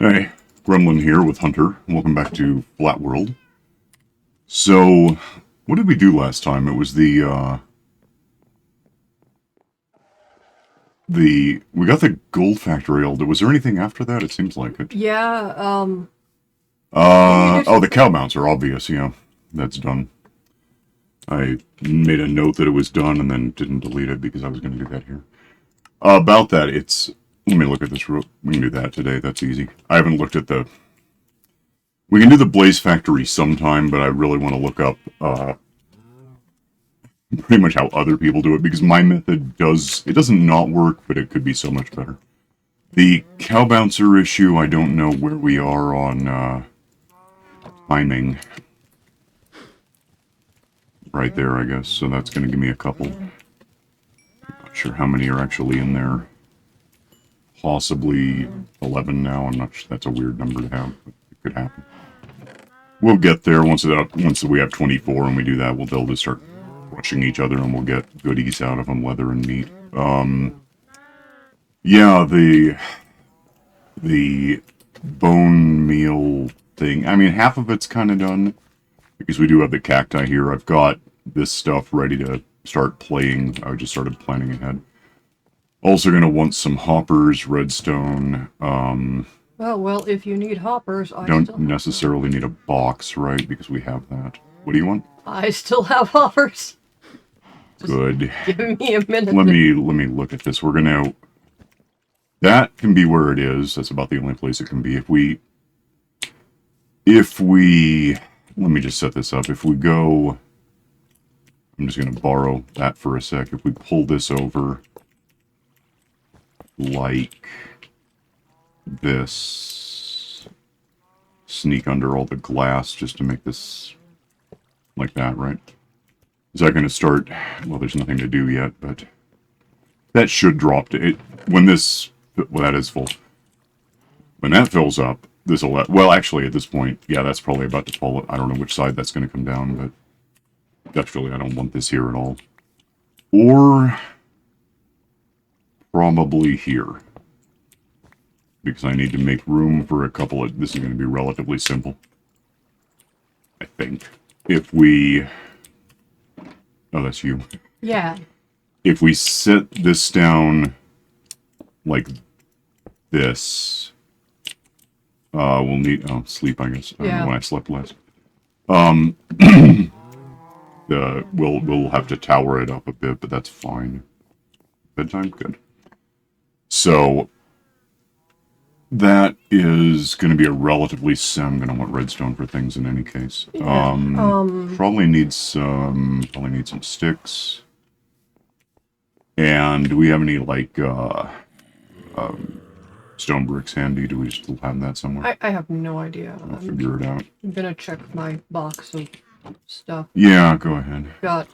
Hey, Gremlin here with Hunter. Welcome back to FlatWorld. So, what did we do last time? It was we got the gold factory. Was there anything after that? It seems like it. Yeah, Oh, the cow bouncer, obvious, yeah. That's done. I made a note that it was done and then didn't delete it because I was going to do that here. About that, let me look at this real. We can do that today, that's easy. I haven't looked at we can do the Blaze Factory sometime, but I really want to look up, pretty much how other people do it, because my method doesn't not work, but it could be so much better. The cow bouncer issue, I don't know where we are on, timing. Right there, I guess, so that's going to give me a couple. I'm not sure how many are actually in there. Possibly 11 now, I'm not sure, that's a weird number to have, but it could happen. We'll get there once we have 24 and we do that, they'll just start rushing each other and we'll get goodies out of them, leather and meat. Yeah, the bone meal thing, I mean, half of it's kind of done, because we do have the cacti here. I've got this stuff ready to start playing. I just started planning ahead. Also gonna want some hoppers, redstone. well, if you need hoppers, Don't necessarily need a box, right? Because we have that. What do you want? I still have hoppers. Just Good. give me a minute. Let me look at this. We're gonna. That can be where it is. That's about the only place it can be. Let me just set this up. If we go, I'm just gonna borrow that for a sec. If we pull this over, like this, sneak under all the glass just to make this like that, right? Is that going to start? Well, there's nothing to do yet, but that should drop to it when this. Well, that is full. When that fills up, this will. Well, actually, at this point, yeah, that's probably about to fall. I don't know which side that's going to come down, but actually, I don't want this here at all. Or probably here, because I need to make room for a couple of. This is going to be relatively simple, I think. If we. Oh, that's you. Yeah. If we set this down like this, we'll need sleep, I guess. I don't know when I slept last. We'll have to tower it up a bit, but that's fine. Bedtime, good. So that is going to be a relatively I'm going to want redstone for things in any case. Yeah. Probably need some sticks. And do we have any like stone bricks handy? Do we still have that somewhere? I have no idea. I'll figure it out. I'm gonna check my box of stuff. Yeah, go ahead. Got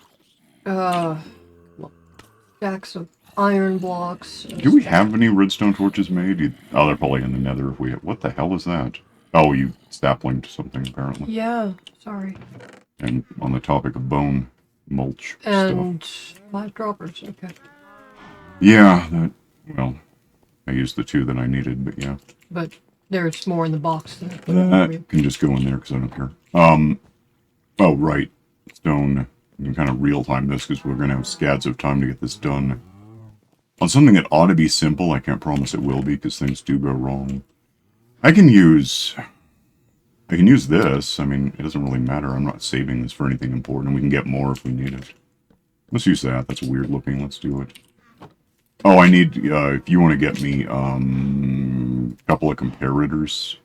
stacks of iron blocks. Do we have any redstone torches made? Oh, they're probably in the nether if we have. What the hell is that? Oh, you staplinged something apparently. Yeah, sorry. And on the topic of bone mulch And stuff. 5 droppers, okay. Yeah, well, I used the 2 that I needed, but yeah. But there's more in the box than That can just go in there because I don't care. Oh, right. Stone. We can kind of real-time this because we're going to have scads of time to get this done. On something that ought to be simple, I can't promise it will be because things do go wrong. I can use this. I mean, it doesn't really matter. I'm not saving this for anything important. We can get more if we need it. Let's use that. That's weird looking. Let's do it. Oh, I need, if you want to get me, a couple of comparators.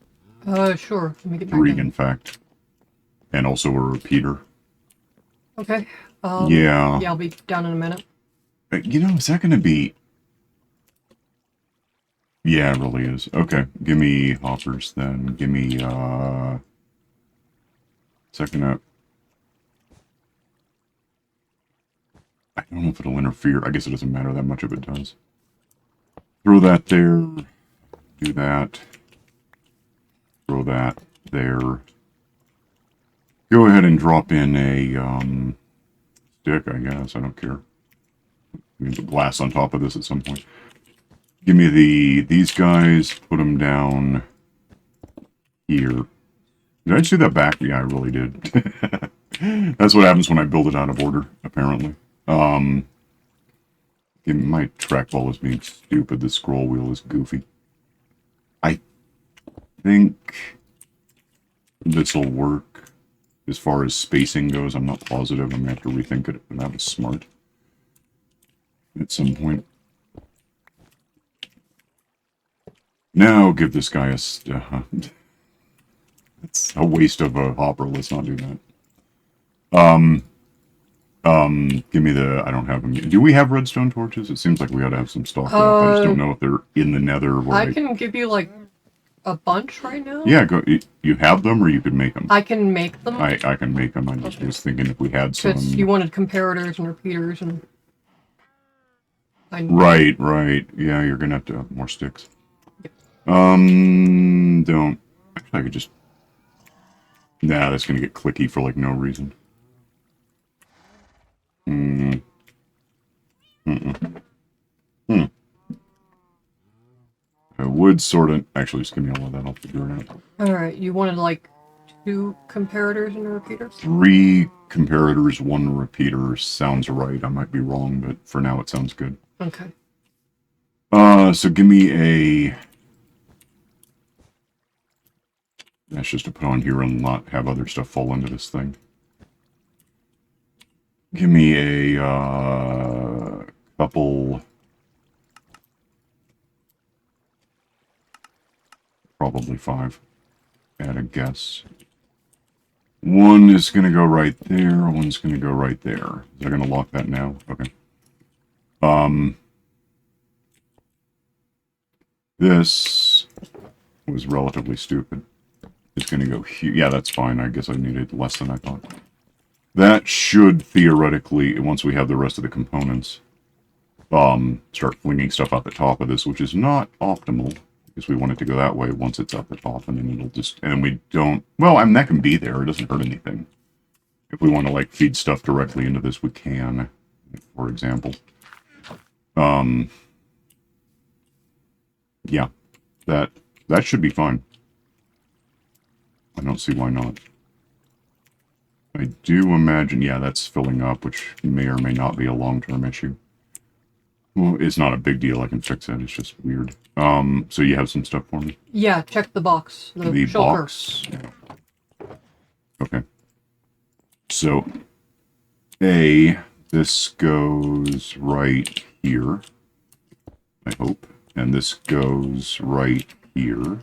Sure. Let me get 3, in fact. And also a repeater. Okay. Yeah. Yeah, I'll be down in a minute. You know, is that going to be... Yeah, it really is. Okay, give me hoppers then. Give me, second up. I don't know if it'll interfere. I guess it doesn't matter that much if it does. Throw that there. Do that. Throw that there. Go ahead and drop in a, stick, I guess. I don't care. We can put glass on top of this at some point. Give me these guys, put them down here. Did I see that back? Yeah, I really did. That's what happens when I build it out of order, apparently. My trackball is being stupid. The scroll wheel is goofy. I think this will work as far as spacing goes. I'm not positive. I'm going to have to rethink it, but that was smart at some point. Now give this guy a... it's a waste of a hopper. Let's not do that. Give me the... I don't have them yet. Do we have redstone torches? It seems like we ought to have some stock up. I just don't know if they're in the nether. Where I can give you, like, a bunch right now? Yeah, go. You have them, or you could make them? I can make them. I can make them. I just was thinking if we had some... Because you wanted comparators and repeaters and... Right. Yeah, you're gonna have to have more sticks. Yep. Don't... Actually, I could just... Nah, that's gonna get clicky for, like, no reason. I would sort of... Actually, just give me all of that. I'll figure it out. Alright, you wanted, like, 2 comparators and a repeater? 3 comparators, 1 repeater sounds right. I might be wrong, but for now it sounds good. Okay. So give me a... That's just to put on here and not have other stuff fall into this thing. Give me a couple... Probably 5. At a guess. 1 is going to go right there. 1's going to go right there. Is that going to lock that now? Okay. This was relatively stupid. It's going to go here. Yeah, that's fine. I guess I needed less than I thought. That should theoretically, once we have the rest of the components, start flinging stuff out the top of this, which is not optimal. Because we want it to go that way once it's at the top, and then it'll just... And we don't... Well, I mean, that can be there. It doesn't hurt anything. If we want to, like, feed stuff directly into this, we can, for example. Yeah. That should be fine. I don't see why not. I do imagine... Yeah, that's filling up, which may or may not be a long-term issue. Well, it's not a big deal. I can fix it. It's just weird. So you have some stuff for me? Yeah, check the box. The box? Yeah. Okay. So, this goes right here, I hope. And this goes right here.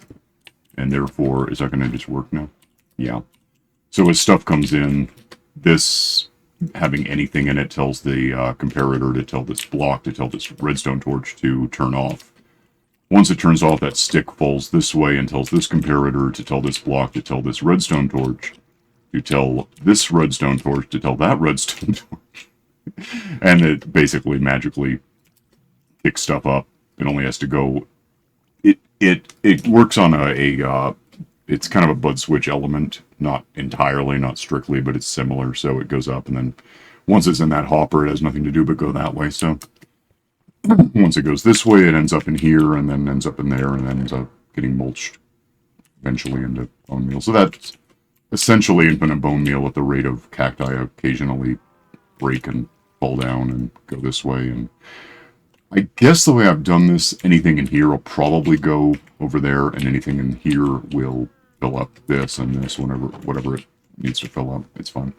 And therefore, is that going to just work now? Yeah. So as stuff comes in, this... having anything in it tells the comparator to tell this block, to tell this redstone torch to turn off. Once it turns off, that stick falls this way and tells this comparator to tell this block to tell this redstone torch to tell this redstone torch to tell that redstone torch. And it basically magically picks stuff up. It only has to go... It works on it's kind of a bud switch element, not entirely, not strictly, but it's similar, so it goes up, and then once it's in that hopper, it has nothing to do but go that way, so once it goes this way, it ends up in here, and then ends up in there, and then ends up getting mulched eventually into bone meal. So that's essentially infinite bone meal at the rate of cacti occasionally break and fall down and go this way, and I guess the way I've done this, anything in here will probably go over there, and anything in here will fill up this and this, whatever it needs to fill up. It's fine.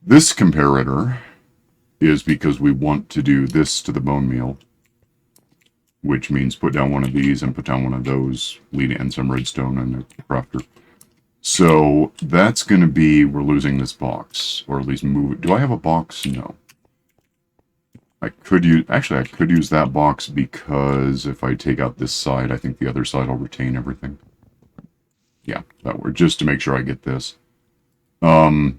This comparator is because we want to do this to the bone meal, which means put down one of these and put down one of those, lead and some redstone and a crafter. So that's going to be, we're losing this box, or at least move it. Do I have a box? No. I could use that box because if I take out this side, I think the other side will retain everything. Yeah, that works, just to make sure I get this. I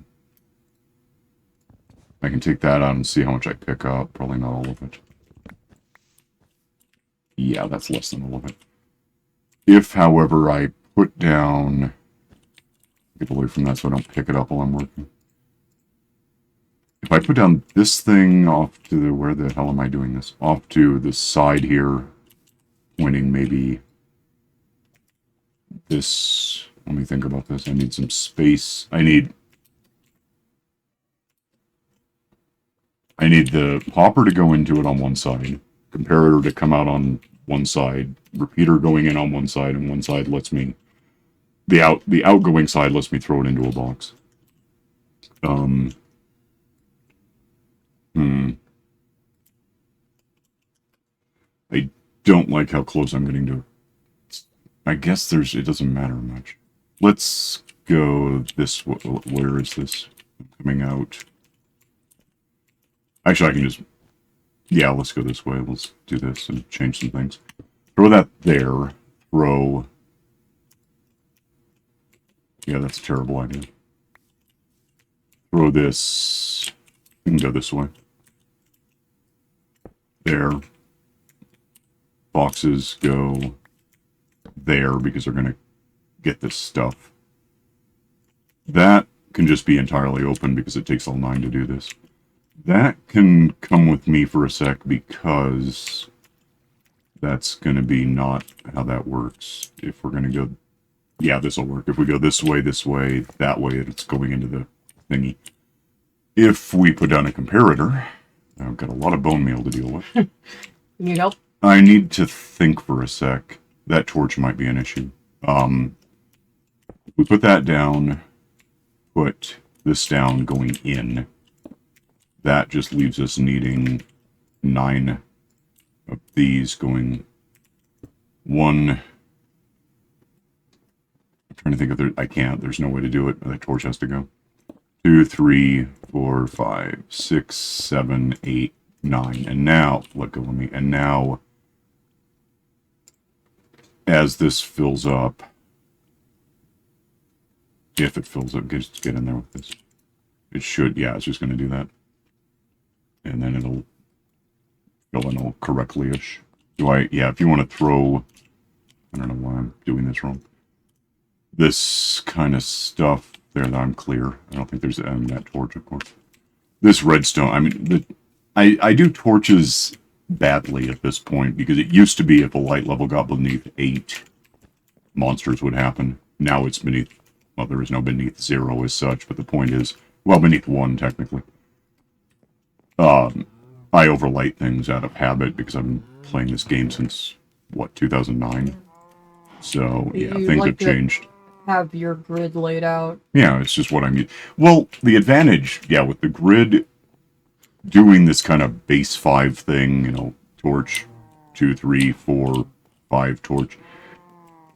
can take that out and see how much I pick up. Probably not all of it. Yeah, that's less than all of it. If, however, I put down... Get away from that so I don't pick it up while I'm working. If I put down this thing off to the... Where the hell am I doing this? Off to the side here, pointing maybe this Let me think about this. I need some space. I need the hopper to go into it on one side, comparator to come out on one side, repeater going in on one side, and one side lets me... The outgoing side lets me throw it into a box. I don't like how close I'm getting to it. I guess it doesn't matter much. Let's go this way. Where is this coming out? Actually, I can just... Yeah, let's go this way. Let's do this and change some things. Throw that there. Throw... Yeah, that's a terrible idea. Throw this... We can go this way. There. Boxes go there because they're going to get this stuff. That can just be entirely open because it takes all 9 to do this. That can come with me for a sec because that's going to be not how that works. If we're going to go... Yeah, this will work. If we go this way, that way, it's going into the thingy. If we put down a comparator, I've got a lot of bone meal to deal with. You need help? I need to think for a sec. That torch might be an issue. We put that down, put this down going in. That just leaves us needing 9 of these going... 1... I'm trying to think if there... I can't. There's no way to do it. That torch has to go. 2, 3, 4, 5, 6, 7, 8, 9. And now... Let go of me. And now... As this fills up... If it fills up, get in there with this. It should... Yeah, it's just going to do that. And then it'll fill in all correctly-ish. Yeah, if you want to throw... I don't know why I'm doing this wrong. This kind of stuff there, that I'm clear. I don't think there's that torch, of course. This redstone, I mean, I do torches badly at this point, because it used to be if a light level got beneath 8, monsters would happen. Now it's beneath, well, there is no beneath 0 as such, but the point is, well, beneath 1, technically. I overlight things out of habit, because I've been playing this game since, what, 2009? So, yeah, things have changed. Have your grid laid out. Yeah, it's just what I'm using. Well, the advantage, yeah, with the grid doing this kind of base 5 thing, you know, torch, 2, 3, 4, 5 torch.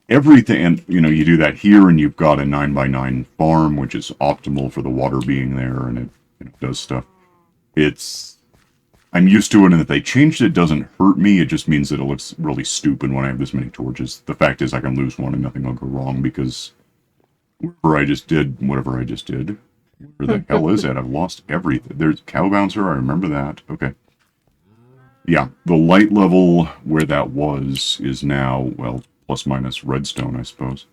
Everything, and, you know, you do that here, and you've got a 9x9 farm, which is optimal for the water being there, and it does stuff. I'm used to it, and if they changed it, it doesn't hurt me. It just means that it looks really stupid when I have this many torches. The fact is, I can lose one and nothing will go wrong, because whatever I just did, where the hell is it? I've lost everything. There's cow bouncer, I remember that. Okay. Yeah, the light level where that was is now, well, plus minus redstone, I suppose.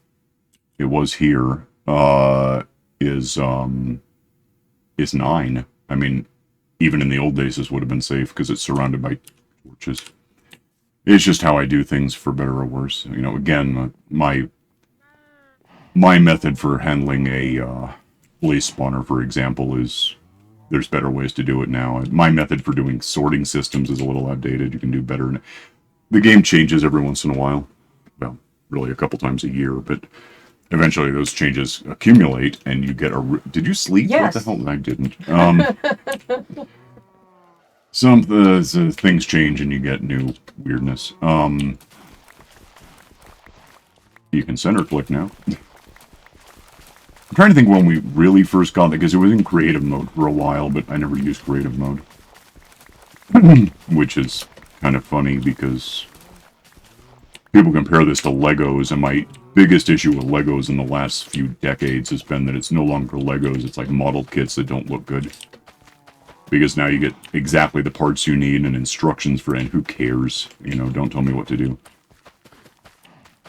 It was here, is 9. I mean, even in the old days, this would have been safe because it's surrounded by torches. It's just how I do things, for better or worse. You know, again, my method for handling a blaze spawner, for example, is there's better ways to do it now. My method for doing sorting systems is a little outdated. You can do better. The game changes every once in a while. Well, really a couple times a year, but eventually those changes accumulate, and you get a... Did you sleep? Yes. What the hell? I didn't. Some things change, and you get new weirdness. You can center click now. I'm trying to think when we really first got it, because it was in creative mode for a while, but I never used creative mode. Which is kind of funny, because people compare this to Legos, and my biggest issue with Legos in the last few decades has been that it's no longer Legos, it's like model kits that don't look good. Because now you get exactly the parts you need and instructions for, and who cares? You know, don't tell me what to do.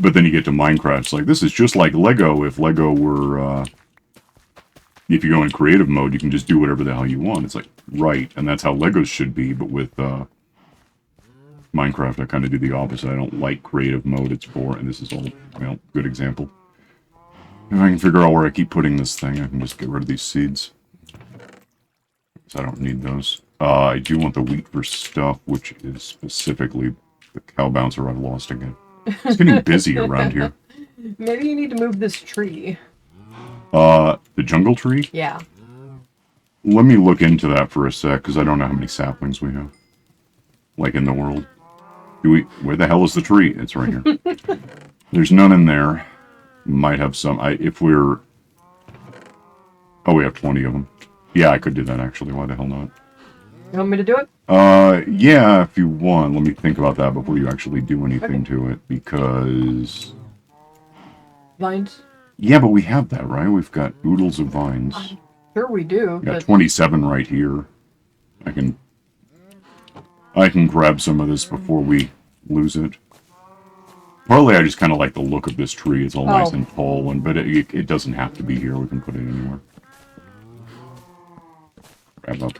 But then you get to Minecraft, it's like, this is just like Lego. If Lego were, if you go in creative mode, you can just do whatever the hell you want. It's like, right, and that's how Legos should be, but with, Minecraft, I kind of do the opposite. I don't like creative mode, it's boring. This is all, well, good example. If I can figure out where I keep putting this thing, I can just get rid of these seeds. Because I don't need those. I do want the wheat for stuff, which is specifically the cow bouncer I've lost again. It's getting busy around here. Maybe you need to move this tree. The jungle tree? Yeah. Let me look into that for a sec, because I don't know how many saplings we have. Like in the world. Where the hell is the tree? It's right here. There's none in there. Might have some. If we're... Oh, we have 20 of them. Yeah, I could do that, actually. Why the hell not? You want me to do it? Yeah, if you want. Let me think about that before you actually do anything to it, because... Vines? Yeah, but we have that, right? We've got oodles of vines. Sure we do. We got 27 right here. I can grab some of this before we lose it. Partly, I just kind of like the look of this tree. It's all nice and tall, but it doesn't have to be here. We can put it anywhere. Grab up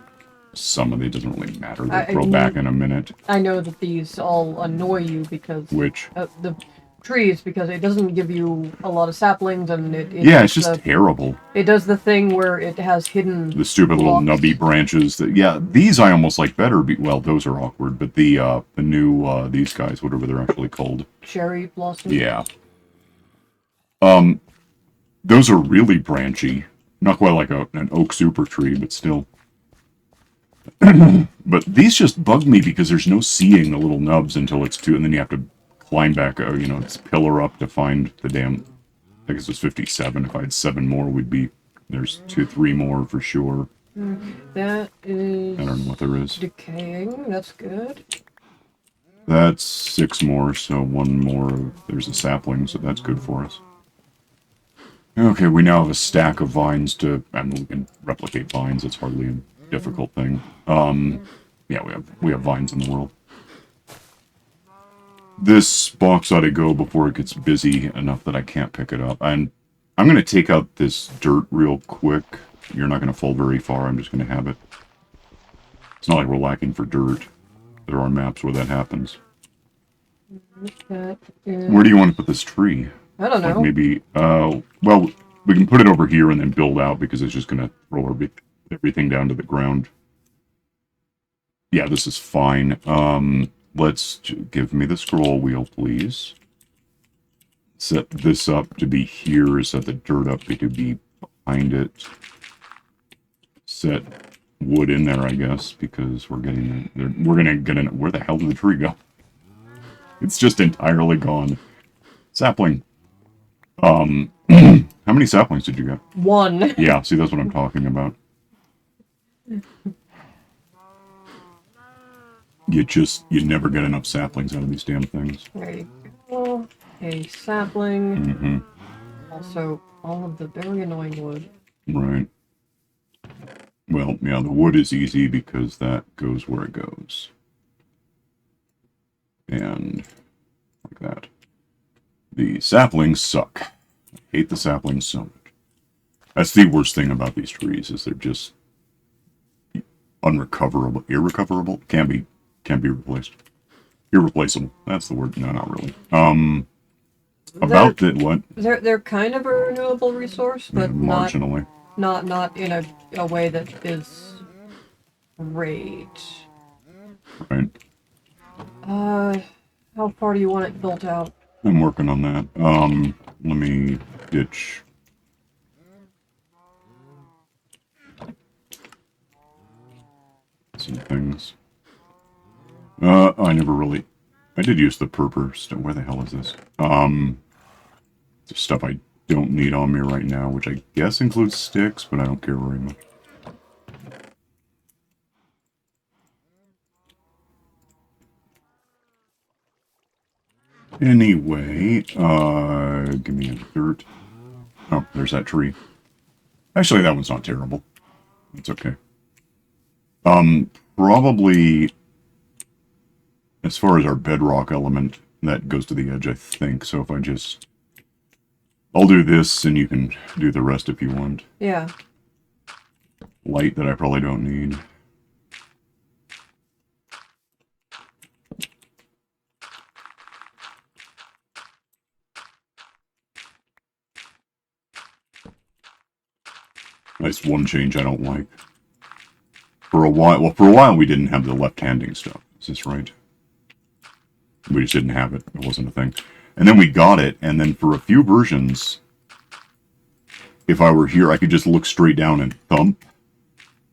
some of it. Doesn't really matter. They'll grow back in a minute. I know that these all annoy you because... Which? The trees, because it doesn't give you a lot of saplings, and yeah, it's just terrible. It does the thing where it has hidden... The stupid little nubby branches. Yeah, these I almost like better. Well, those are awkward, but the new, these guys, whatever they're actually called. Cherry blossom? Yeah. Those are really branchy. Not quite like an oak super tree, but still. But these just bug me because there's no seeing the little nubs until it's and then you have to climb back, it's pillar up to find the damn... I guess it's 57. If I had 7 more, there's 3 more for sure. That is... I don't know what there is. Decaying, that's good. That's 6 more, so 1 more. There's a sapling, so that's good for us. Okay, we now have a stack of vines we can replicate vines. It's hardly a difficult thing. Yeah, we have vines in the world. This box ought to go before it gets busy enough that I can't pick it up. And I'm going to take out this dirt real quick. You're not going to fall very far. I'm just going to have it. It's not like we're lacking for dirt. There are maps where that happens. Where do you want to put this tree? I don't know. Like maybe, well, we can put it over here and then build out because it's just going to throw everything down to the ground. Yeah, this is fine. Let's give me the scroll wheel, please. Set this up to be here. Set the dirt up to be behind it. Set wood in there, I guess, because we're gonna get in. Where the hell did the tree go? It's just entirely gone. Sapling. How many saplings did you get? 1. Yeah, see, that's what I'm talking about. You never get enough saplings out of these damn things. There you go. A sapling. Mm-hmm. Also, all of the very annoying wood. Right. Well, yeah, the wood is easy because that goes where it goes. And like that. The saplings suck. I hate the saplings so much. That's the worst thing about these trees, is they're just unrecoverable. Irrecoverable? Can't be replaced. Irreplaceable. That's the word. No, not really. About that, what? They're kind of a renewable resource, but marginally. Not in a way that is great. Right. How far do you want it built out? I'm working on that. Let me ditch. Some things. I did use the purpur stuff. Where the hell is this? Stuff I don't need on me right now, which I guess includes sticks, but I don't care very much. Anyway, give me a dirt. Oh, there's that tree. Actually, that one's not terrible. It's okay. Probably, as far as our bedrock element, that goes to the edge, I think. So if I'll do this, and you can do the rest if you want. Yeah. Light that I probably don't need. That's one change I don't like. For a while we didn't have the left-handing stuff. Is this right? We just didn't have it. It wasn't a thing. And then we got it, and then for a few versions, if I were here, I could just look straight down and thump,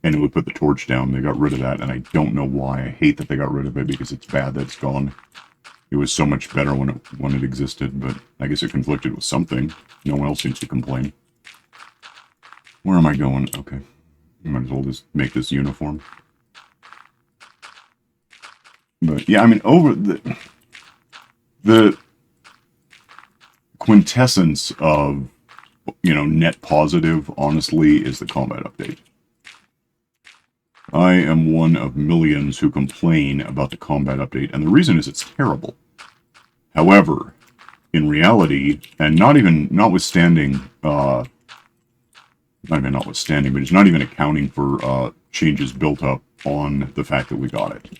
and it would put the torch down. They got rid of that, and I don't know why. I hate that they got rid of it, because it's bad that it's gone. It was so much better when it existed, but I guess it conflicted with something. No one else seems to complain. Where am I going? Okay. I might as well just make this uniform. But, yeah, I mean, over the quintessence of, net positive, honestly, is the combat update. I am one of millions who complain about the combat update, and the reason is it's terrible. However, in reality, and notwithstanding, but it's not even accounting for changes built up on the fact that we got it.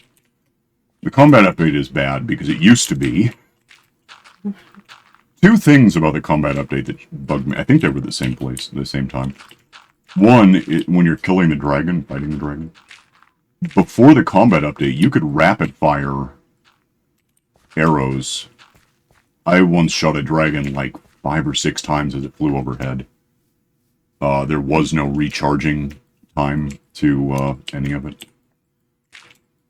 The combat update is bad because it used to be. Two things about the combat update that bugged me. I think they were the same place at the same time. One, when you're killing the dragon, fighting the dragon, before the combat update, you could rapid fire arrows. I once shot a dragon like 5 or 6 times as it flew overhead. There was no recharging time to any of it.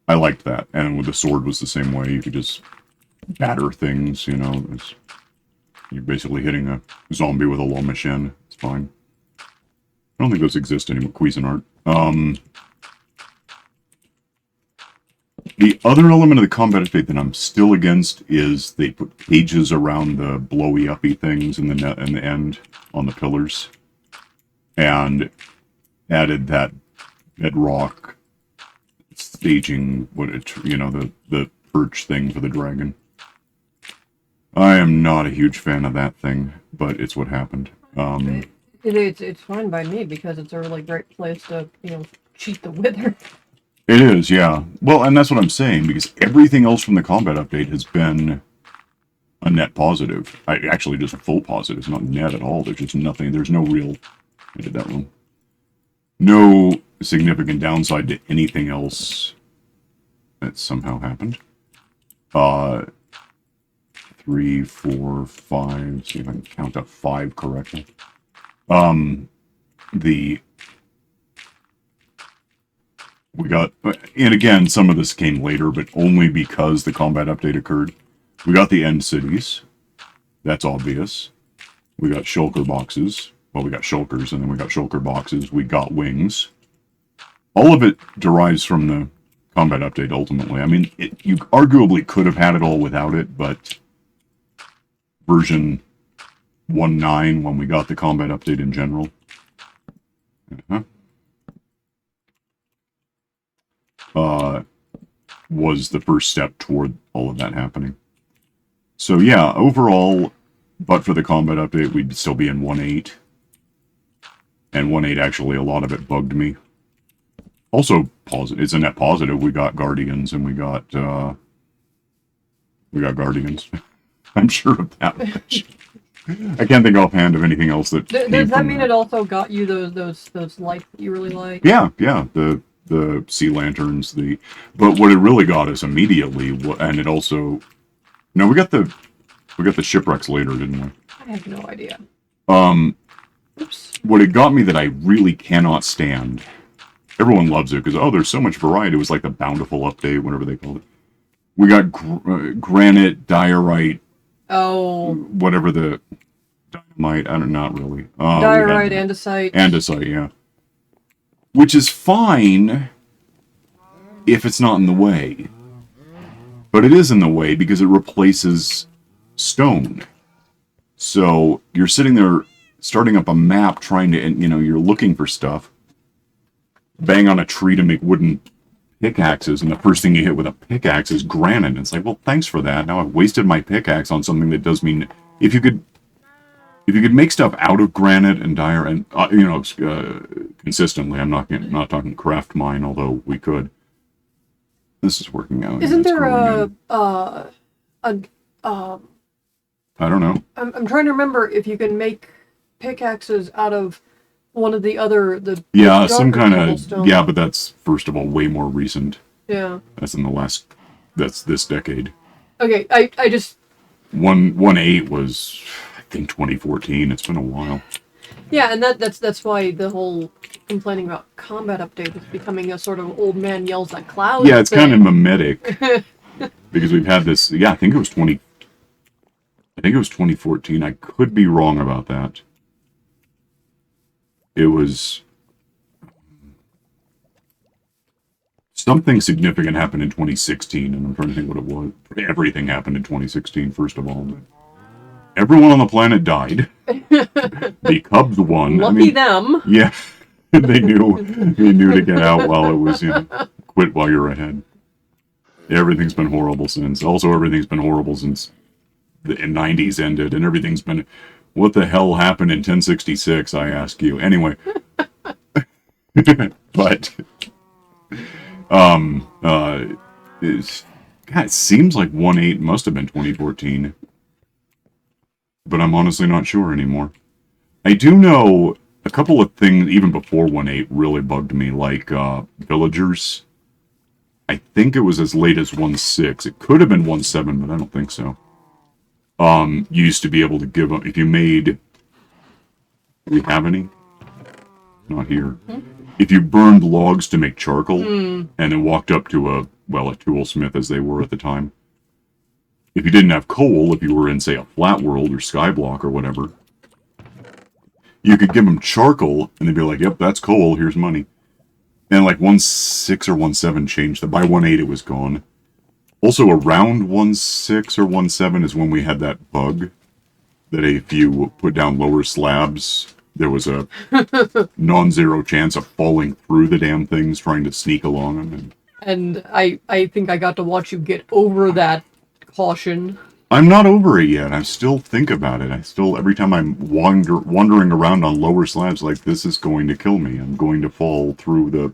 I liked that, and with the sword was the same way. You could just batter things, You're basically hitting a zombie with a lowimpact. It's fine. I don't think those exist anymore. Cuisinart. The other element of the combat update that I'm still against is they put cages around the blowy-uppy things in the end on the pillars, and added that bedrock staging, the perch thing for the dragon. I am not a huge fan of that thing, but it's what happened. It's fine by me because it's a really great place to, cheat the wither. It is, yeah. Well, and that's what I'm saying, because everything else from the combat update has been a net positive. Actually, just a full positive. It's not net at all. There's just nothing. There's no real... I did that wrong. No significant downside to anything else that somehow happened. 3, 4, 5. See if I can count up 5 correctly. We got, and again, some of this came later, but only because the combat update occurred. We got the end cities. That's obvious. We got shulker boxes. Well, we got shulkers, and then we got shulker boxes. We got wings. All of it derives from the combat update, ultimately. I mean, you arguably could have had it all without it, but version 1.9, when we got the combat update in general, was the first step toward all of that happening. So yeah, overall, but for the combat update, we'd still be in 1.8. And 1.8, actually, a lot of it bugged me. Also, positive. It's a net positive. We got Guardians, and we got Guardians. I'm sure of that much. I can't think offhand of anything else that. Does that mean it also got you those lights that you really like? Yeah. The sea lanterns. But what it really got us immediately, and it also. No, we got the shipwrecks later, didn't we? I have no idea. Oops. What it got me that I really cannot stand. Everyone loves it because, there's so much variety. It was like the Bountiful update, whatever they called it. We got granite, diorite. Oh. Whatever the dynamite. Not really. Diorite, andesite. Andesite, yeah. Which is fine if it's not in the way. But it is in the way because it replaces stone. So you're sitting there starting up a map trying to, you're looking for stuff. Bang on a tree to make wooden pickaxes, and the first thing you hit with a pickaxe is granite. And it's like, well, thanks for that. Now I've wasted my pickaxe on something that does mean... If you could make stuff out of granite and consistently, I'm not talking craft mine, although we could. This is working out. Isn't there I don't know. I'm trying to remember if you can make pickaxes out of one of the other the Yeah, some darker kind of, cobblestone. yeah, but that's, first of all, way more recent. Yeah. That's in the last, that's this decade. Okay, I just 1.8 was, I think, 2014. It's been a while. yeah, and that's why the whole complaining about combat update is becoming a sort of old man yells at clouds Yeah, it's kind of thing. mimetic, because we've had this, yeah, I think it was 2014. I could be wrong about that. It was, something significant happened in 2016, and I'm trying to think what it was. Everything happened in 2016, first of all. Everyone on the planet died. The Cubs won. Lucky them. Yeah, they knew to get out while it was, quit while you're ahead. Everything's been horrible since. Also, everything's been horrible since the 90s ended, and everything's been, what the hell happened in 1066, I ask you. Anyway. But, God, it seems like 1.8 must have been 2014. But I'm honestly not sure anymore. I do know a couple of things, even before 1.8, really bugged me, like villagers. I think it was as late as 1.6. It could have been 1.7, but I don't think so. You used to be able to give them, if you made, do we have any? Not here. If you burned logs to make charcoal, and then walked up to a toolsmith as they were at the time. If you didn't have coal, if you were in, say, a FlatWorld or Skyblock or whatever, you could give them charcoal, and they'd be like, yep, that's coal, here's money. And like 1.6 or 1.7 changed that. By 1.8 it was gone. Also, around 1.6 or 1.7 is when we had that bug that if you put down lower slabs, there was a non-zero chance of falling through the damn things trying to sneak along them. And I think I got to watch you get over that caution. I'm not over it yet. I still think about it. I still, every time I'm wandering around on lower slabs, like, this is going to kill me. I'm going to fall through the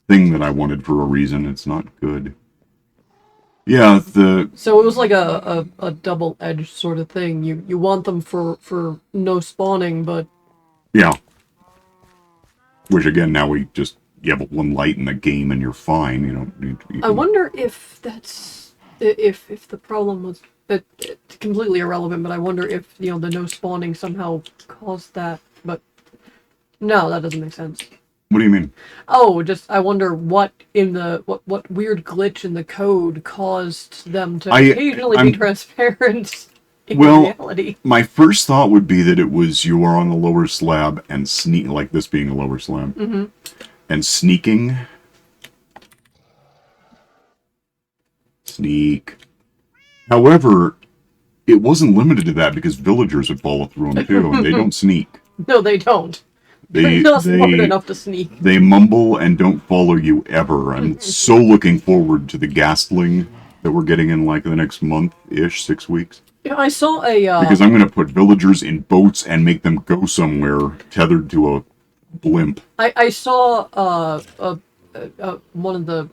thing that I wanted for a reason. It's not good. Yeah, so it was like a double-edged sort of thing. You want them for no spawning, but yeah. Which again, now we just, you have one light in the game and you're fine. You I wonder if that's if the problem was it's completely irrelevant. But I wonder if the no spawning somehow caused that. But no, that doesn't make sense. What do you mean? Oh, just I wonder what what weird glitch in the code caused them to occasionally be transparent in reality. My first thought would be that it was you are on the lower slab and sneak, like this being a lower slab, and sneaking. Sneak. However, it wasn't limited to that because villagers would follow through them too, and they don't sneak. No, they don't. They're not smart enough to sneak. They mumble and don't follow you ever. I'm so looking forward to the ghastling that we're getting in like the next month-ish, 6 weeks. Yeah, I saw a... because I'm going to put villagers in boats and make them go somewhere tethered to a blimp. I saw one of the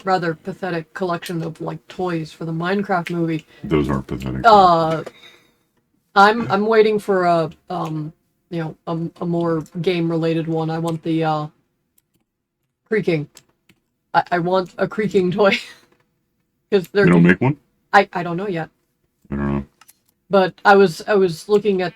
rather pathetic collection of like toys for the Minecraft movie. Those are pathetic. I'm waiting for a more game related one. I want the creaking. I want a creaking toy. Because they're... You don't make one? I don't know yet. I don't know. But I was looking at...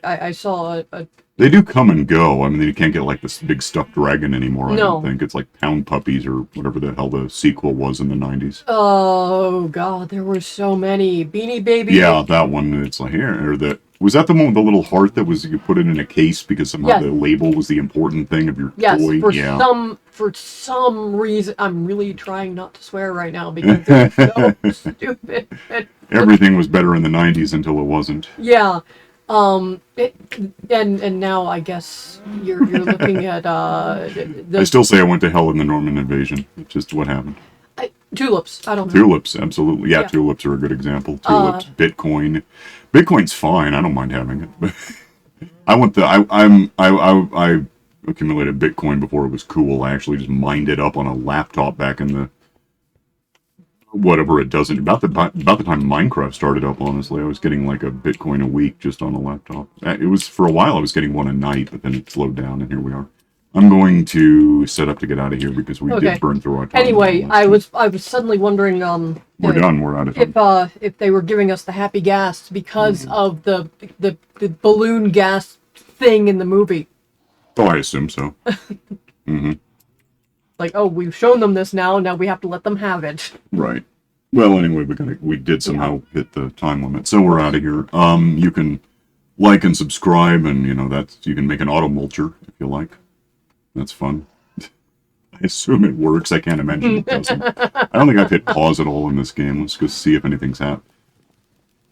I saw a... They do come and go. I mean, you can't get like this big stuffed dragon anymore, I don't think. It's like Pound Puppies or whatever the hell the sequel was in the 90s. Oh, God, there were so many. Beanie Baby. Yeah, that one. It's like here. Or was that the one with the little heart that was, you put it in a case because somehow the label was the important thing of your toy? For some reason, I'm really trying not to swear right now because it's so stupid. Everything was better in the 90s until it wasn't. Yeah. And now I guess you're looking at I still say I went to hell in the Norman invasion. It's just what happened. Tulips. I don't know. Tulips, absolutely. Yeah, tulips are a good example. Tulips, Bitcoin. Bitcoin's fine. I don't mind having it. But I accumulated Bitcoin before it was cool. I actually just mined it up on a laptop back in the whatever it doesn't. About the time Minecraft started up, honestly, I was getting like a Bitcoin a week just on a laptop. It was for a while. I was getting one a night, but then it slowed down, and here we are. I'm going to set up to get out of here because we Okay. did burn through our time. Anyway, I was suddenly wondering We're done. We're out of time. if they were giving us the happy gas because of the balloon gas thing in the movie. Oh, I assume so. Like, oh, we've shown them this now we have to let them have it. Right. Well, anyway, we did somehow hit the time limit, so we're out of here. You can like and subscribe, and you can make an Automulcher if you like. That's fun. I assume it works. I can't imagine it doesn't. I don't think I've hit pause at all in this game. Let's go see if anything's happened.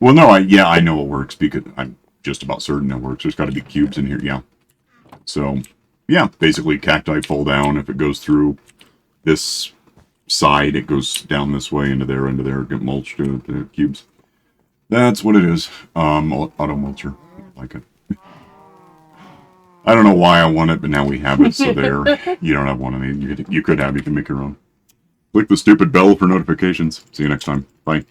Well, no, I know it works because I'm just about certain it works. There's got to be cubes in here, yeah. So, yeah, basically cacti fall down. If it goes through this side, it goes down this way into there, get mulched to the cubes. That's what it is. Automulcher. I like it. I don't know why I want it, but now we have it, so there. You don't have one of these. You can make your own. Click the stupid bell for notifications. See you next time. Bye.